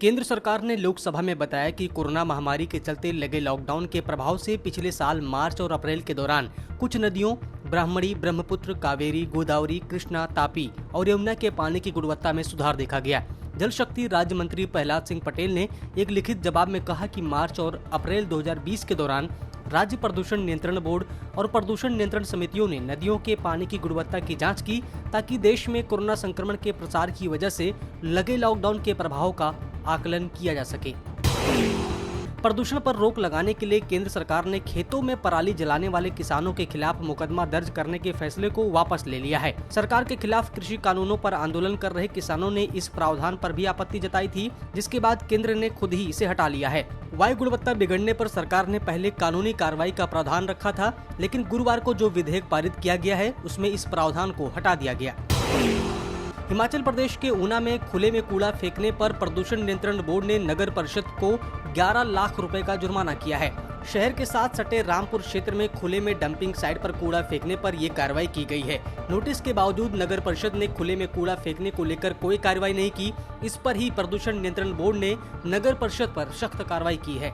केंद्र सरकार ने लोकसभा में बताया कि कोरोना महामारी के चलते लगे लॉकडाउन के प्रभाव से पिछले साल मार्च और अप्रैल के दौरान कुछ नदियों ब्राह्मणी, ब्रह्मपुत्र, कावेरी, गोदावरी, कृष्णा, तापी और यमुना के पानी की गुणवत्ता में सुधार देखा गया। जल शक्ति राज्य मंत्री प्रहलाद सिंह पटेल ने एक लिखित जवाब में कहा कि मार्च और अप्रैल 2020 के दौरान राज्य प्रदूषण नियंत्रण बोर्ड और प्रदूषण नियंत्रण समितियों ने नदियों के पानी की गुणवत्ता की जांच की ताकि देश में कोरोना संक्रमण के प्रसार की वजह से लगे लॉकडाउन के प्रभाव का आकलन किया जा सके। प्रदूषण पर रोक लगाने के लिए केंद्र सरकार ने खेतों में पराली जलाने वाले किसानों के खिलाफ मुकदमा दर्ज करने के फैसले को वापस ले लिया है। सरकार के खिलाफ कृषि कानूनों पर आंदोलन कर रहे किसानों ने इस प्रावधान पर भी आपत्ति जताई थी, जिसके बाद केंद्र ने खुद ही इसे हटा लिया है। वायु गुणवत्ता बिगड़ने पर सरकार ने पहले कानूनी कार्रवाई का प्रावधान रखा था, लेकिन गुरुवार को जो विधेयक पारित किया गया है उसमें इस प्रावधान को हटा दिया गया। हिमाचल प्रदेश के ऊना में खुले में कूड़ा फेंकने पर प्रदूषण नियंत्रण बोर्ड ने नगर परिषद को 11 लाख रुपए का जुर्माना किया है। शहर के साथ सटे रामपुर क्षेत्र में खुले में डंपिंग साइट पर कूड़ा फेंकने पर ये कार्रवाई की गई है। नोटिस के बावजूद नगर परिषद ने खुले में कूड़ा फेंकने को लेकर कोई कार्रवाई नहीं की। इस पर ही प्रदूषण नियंत्रण बोर्ड ने नगर परिषद पर सख्त कार्रवाई की है।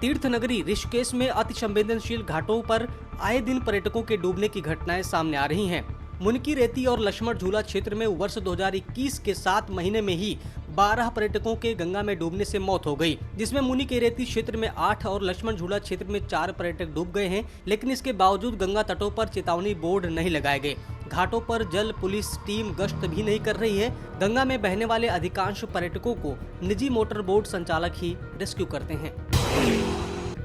तीर्थ नगरी ऋषिकेश में अति संवेदनशील घाटों पर आए दिन पर्यटकों के डूबने की घटनाएं सामने आ रही हैं। मुनकी रेती और लक्ष्मण झूला क्षेत्र में वर्ष 2021 के 7 महीने में ही 12 पर्यटकों के गंगा में डूबने से मौत हो गई, जिसमें मुनकी रेती क्षेत्र में 8 और लक्ष्मण झूला क्षेत्र में 4 पर्यटक डूब गए हैं। लेकिन इसके बावजूद गंगा तटों पर चेतावनी बोर्ड नहीं लगाए गए। घाटों पर जल पुलिस टीम गश्त भी नहीं कर रही है। गंगा में बहने वाले अधिकांश पर्यटकों को निजी मोटर बोट संचालक ही रेस्क्यू करते हैं।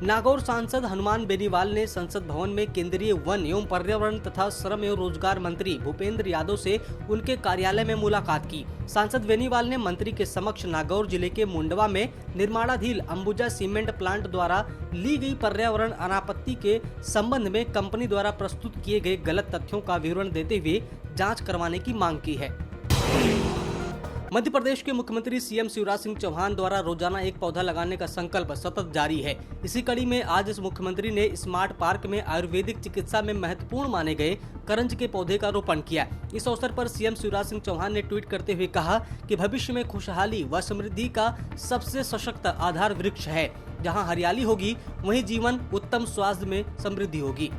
नागौर सांसद हनुमान बेनीवाल ने संसद भवन में केंद्रीय वन एवं पर्यावरण तथा श्रम एवं रोजगार मंत्री भूपेंद्र यादव से उनके कार्यालय में मुलाकात की। सांसद बेनीवाल ने मंत्री के समक्ष नागौर जिले के मुंडवा में निर्माणाधीन अंबुजा सीमेंट प्लांट द्वारा ली गई पर्यावरण अनापत्ति के संबंध में कंपनी द्वारा प्रस्तुत किए गए गलत तथ्यों का विवरण देते हुए जाँच करवाने की मांग की है। मध्य प्रदेश के मुख्यमंत्री सीएम शिवराज सिंह चौहान द्वारा रोजाना एक पौधा लगाने का संकल्प सतत जारी है। इसी कड़ी में आज इस मुख्यमंत्री ने स्मार्ट पार्क में आयुर्वेदिक चिकित्सा में महत्वपूर्ण माने गए करंज के पौधे का रोपण किया। इस अवसर पर सीएम शिवराज सिंह चौहान ने ट्वीट करते हुए कहा कि भविष्य में खुशहाली व समृद्धि का सबसे सशक्त आधार वृक्ष है। जहाँ हरियाली होगी वहीं जीवन उत्तम स्वास्थ्य में समृद्धि होगी।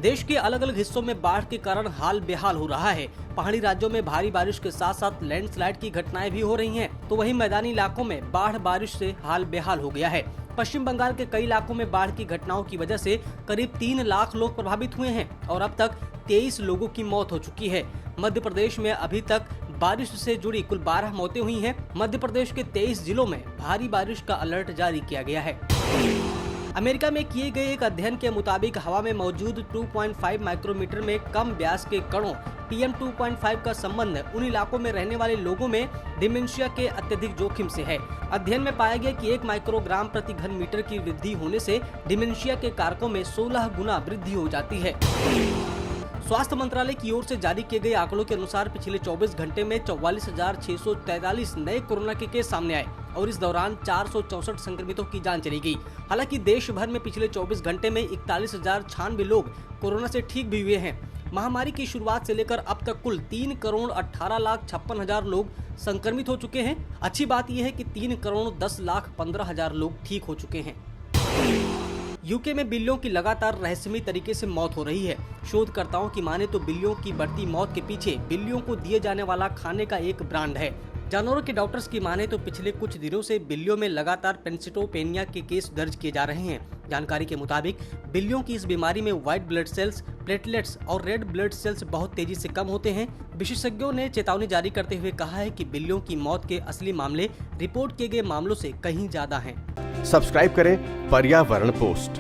देश के अलग अलग हिस्सों में बाढ़ के कारण हाल बेहाल हो रहा है। पहाड़ी राज्यों में भारी बारिश के साथ साथ लैंडस्लाइड की घटनाएं भी हो रही हैं, तो वहीं मैदानी इलाकों में बाढ़ बारिश से हाल बेहाल हो गया है। पश्चिम बंगाल के कई इलाकों में बाढ़ की घटनाओं की वजह से करीब 3 लाख लोग प्रभावित हुए हैं और अब तक 23 लोगों की मौत हो चुकी है। मध्य प्रदेश में अभी तक बारिश से जुड़ी कुल 12 मौतें हुई हैं। मध्य प्रदेश के 23 जिलों में भारी बारिश का अलर्ट जारी किया गया है। अमेरिका में किए गए एक अध्ययन के मुताबिक हवा में मौजूद 2.5 माइक्रोमीटर में कम व्यास के कणों PM 2.5 का संबंध उन इलाकों में रहने वाले लोगों में डिमेंशिया के अत्यधिक जोखिम से है। अध्ययन में पाया गया कि 1 माइक्रोग्राम प्रति घन मीटर की वृद्धि होने से डिमेंशिया के कारकों में 16 गुना वृद्धि हो जाती है। स्वास्थ्य मंत्रालय की ओर से जारी किए गए आंकड़ों के अनुसार पिछले 24 घंटे में 44,643 नए कोरोना के केस सामने आए और इस दौरान 464 संक्रमितों की जान चली गई। हालांकि देश भर में पिछले 24 घंटे में 41,096 लोग कोरोना से ठीक भी हुए हैं। महामारी की शुरुआत से लेकर अब तक कुल 3,18,56,000 लोग संक्रमित हो चुके हैं। अच्छी बात यह है कि 3,10,15,000 लोग ठीक हो चुके हैं। यूके में बिल्लियों की लगातार रहस्यमयी तरीके से मौत हो रही है। शोधकर्ताओं की माने तो बिल्लियों की बढ़ती मौत के पीछे बिल्लियों को दिए जाने वाला खाने का एक ब्रांड है। जानवरों के डॉक्टर्स की माने तो पिछले कुछ दिनों से बिल्लियों में लगातार पेनिसिटोपेनिया के केस दर्ज किए जा रहे हैं। जानकारी के मुताबिक बिल्लियों की इस बीमारी में व्हाइट ब्लड सेल्स, प्लेटलेट्स और रेड ब्लड सेल्स बहुत तेजी से कम होते हैं। विशेषज्ञों ने चेतावनी जारी करते हुए कहा है कि बिल्लियों की मौत के असली मामले रिपोर्ट किए गए मामलों से कहीं ज्यादा हैं। सब्सक्राइब करें पर्यावरण पोस्ट।